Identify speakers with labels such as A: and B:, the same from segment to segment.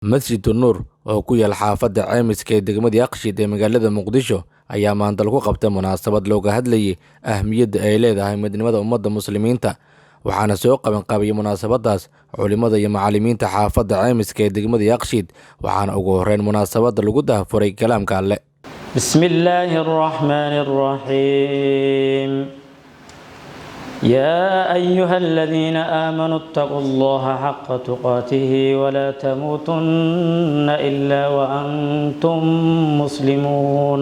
A: Masjid Nuur oo ku yaal xaafadda Caymiska ee degmada Yaaqshiid ee magaalada Muqdisho ayaa maanta lagu qabtay munaasabad looga hadlayay ahmiyadda ay leedahay midnimada ummadda muslimiinta waxaana soo qaban qaabiyay munaasabadaas culimada iyo macallimiinta xaafadda Caymiska ee degmada Yaaqshiid waxaana ugu horeyn munaasabada lagu daahfuray kalaamka Alle.
B: Bismillahir Rahmanir Rahim. يا أيها الذين آمنوا اتقوا الله حق تقاته ولا تموتن إلا وأنتم مسلمون.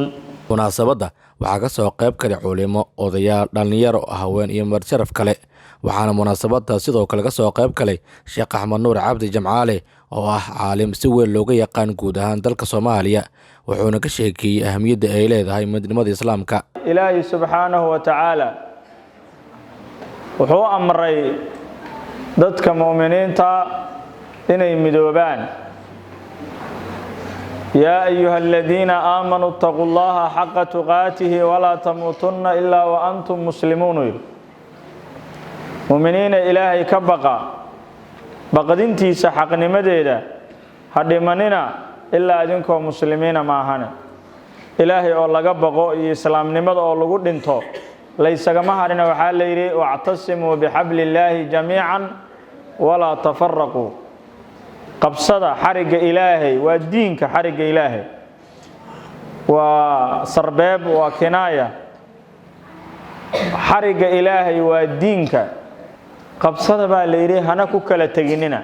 A: munaasabada waxaa ka soo qayb galay culimo, odayaal, dhalinyaro, haween iyo marjaraf kale waxaana munaasabada sidoo kale ka soo qayb galay Sheekh Axmed Nuur Cabdi Jamcaale oo ah caalim si weyn looga yaqaan guud ahaan dalka Soomaaliya wuxuuna ka sheekeeyay ahmiyadda ay leedahay midnimada Islaamka.
C: Ilaahay subhanahu wa ta'ala wuxuu amray dadka muuminiinta inay midoobaan. yaa ayuha alladina aamanuu taqullaha xaqa tuqaatihi walaa tamuutunna ilaa wa antum muslimuun. muuminiina ilaahay ka baqa baqdintiisa xaqnimadeeda ha dhimanina ilaa idinkoo muslimiina maahane. ilaahay oo laga baqo iyo islaamnimada oo lagu dhinto laysagama harina waxaa la yidhi wactasimuu bixablillaahi jamiican walaa tafaraquu. qabsada xarigga ilaahay waa diinka xarigga ilaahay waa sarbeeb waa kinaaya. xarigga ilaahay waa diinka qabsada baa la yidhi hana ku kala teginina.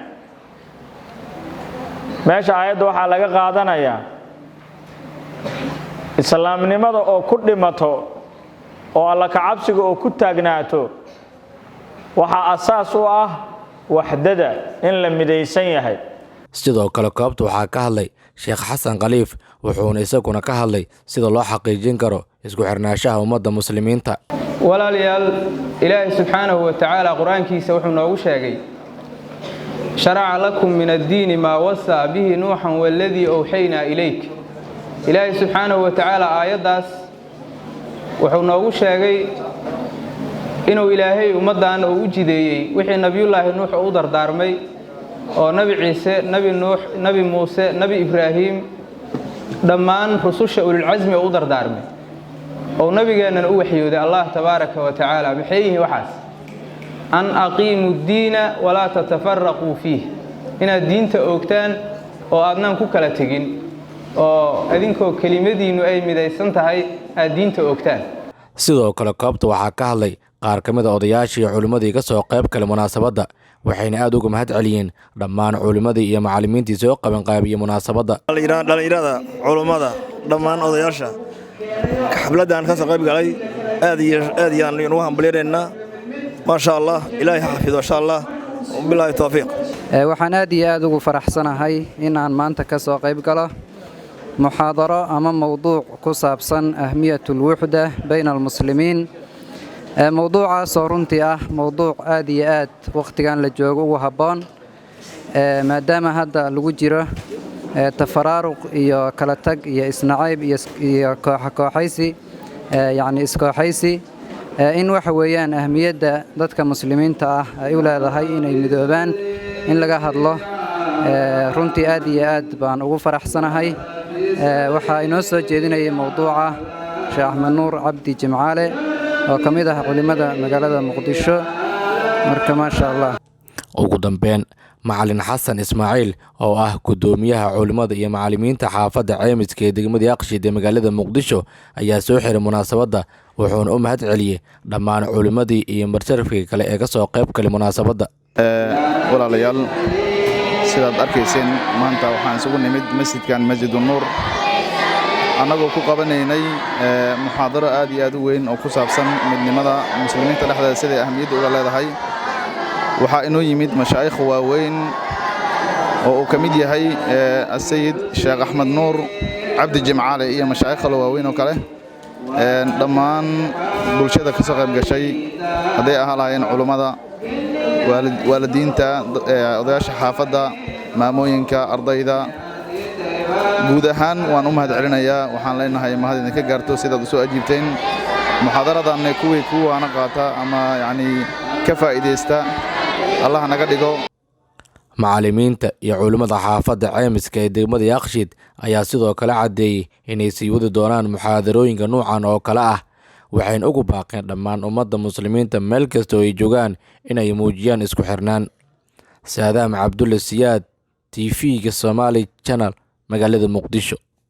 C: meesha aayadda waxaa laga qaadanayaa islaamnimada oo ku dhimato oo alla ka cabsiga oo ku taagnaato waxa asaas u ah waxdada in la midaysan yahay.
A: sidoo kale koobta waxaa ka hadlay Sheekh Xasan Khaliif wuxuuna isaguna ka hadlay sida loo xaqiijin karo isku xirnaanshaha ummadda muslimiinta.
D: walaalayaal ilaahay subxaanahu wa ta'ala quraankiisa wuxuu noogu sheegay shara'a lakum min ad-diin ma wasa bihi nuuhan walladhi awhayna ilayk. ilaahay subxaanahu wa ta'ala aayadaas wuxuu noogu sheegay inuu ilaahay ummadan u jideeyay wixii nabiyullaahi nuux u dardaarmay oo nabi ciise nabi nuux nabi muuse nabi ibraahim dhammaan rususha ulul azmi u dardaarmay oo nabigeenan u waxyooday allah tabaaraka wa taala maxay yihiin waxaas an aqiimu ad-diina wala tatafarraqu fihi ina diinta oogtaan oo aadnan ku kala tagin oo adinkoo kelimadiinu ay midaysan tahay aad diinta oogtaan.
A: sidoo kale koobta waxaa ka hadlay qaar ka mid ah odayaashii iyo culimadii ka soo qayb galay munaasabada waxayna aad uga mahad celiyeen dhammaan culimadii iyo macallimiintii soo qaban qaabiyay munaasabada.
E: dhalinyarada culimada dhammaan odayaasha xafladan ka soo qayb galay aad iyo aan ugu hambalyeynaa ma sha Allah ilaahay xafido insha Allah billahi tawfiiq.
F: waxaan aad iyo aad ugu faraxsanahay in aan maanta ka soo qayb galo محاضرة أمام موضوع كصابصن أهمية الوحدة بين المسلمين. موضوع صورنتي موضوع آديات وقت كان للجوج وهبان ما دام هذا الوجرة تفرارق يا كلتج يا إسناعيب يا كحيسي يعني إسكحيسي إن وحويان أهمية ذاتك مسلمين أولاد هاي إن المذوبان إن لقاه الله runtii aad iyo aad baan ugu faraxsanahay. waxaa inoo soo jeedinayay mowduuca Sheekh Axmed Nuur Cabdi Jamcaale oo ka mid ah culimada magaalada Muqdisho marka ma sha Allah.
A: ugu dambeyn macallin Xasan Ismaaciil oo ah gudoomiyaha culimada iyo macallimiinta xaafadda Caymiska ee degmada Yaaqshiid ee magaalada Muqdisho ayaa soo xiray munaasabada wuxuuna u mahad celiyay dhammaan culimadii iyo marjarafkii kale ee ka soo qayb galay munaasabada.
G: walaalayaal sidaad arkayseen maanta waxaan isugu nimid masjidkan Masjid Nuur anagoo ku qabanaynay muhaadaro aad iyo aad u weyn oo ku saabsan midnimada muslimiinta dhexdeeda sida ahmiyadda uga leedahay. waxaa inoo yimid mashaayikh waaweyn oo uu ka mid yahay Sayyid Sheekh Axmed Nuur Cabdi Jamcaale iyo mashaayikh kale waaweyn oo kale dhammaan bulshada ka soo qayb gashay haday ahaayeen culimada waalidiinta odayaasha xaafadda maamooyinka ardayda guud ahaan waan u mahad celinayaa. waxaan leenahay mahad idinka gaarto sidaad u soo ajiibteen muhaadaradan kuwaana qaata ama yani ka faa'iideysta Allah naga dhigo.
A: macallimiinta iyo culimmada xaafadda ceymiska ee degmada Yaaqshiid ayaa sidoo kale caddeeyey inay sii wadi doonaan muxaadarooyinka nuucan oo kale ah, waxayna ugu baaqeen dhammaan ummadda muslimiinta meel kasta oo ay joogaan inay muujiyaan isku xirnaan. Saadaam Cabdulle Siyaad, TV-ga Somali Channel, magaalada Muqdisho.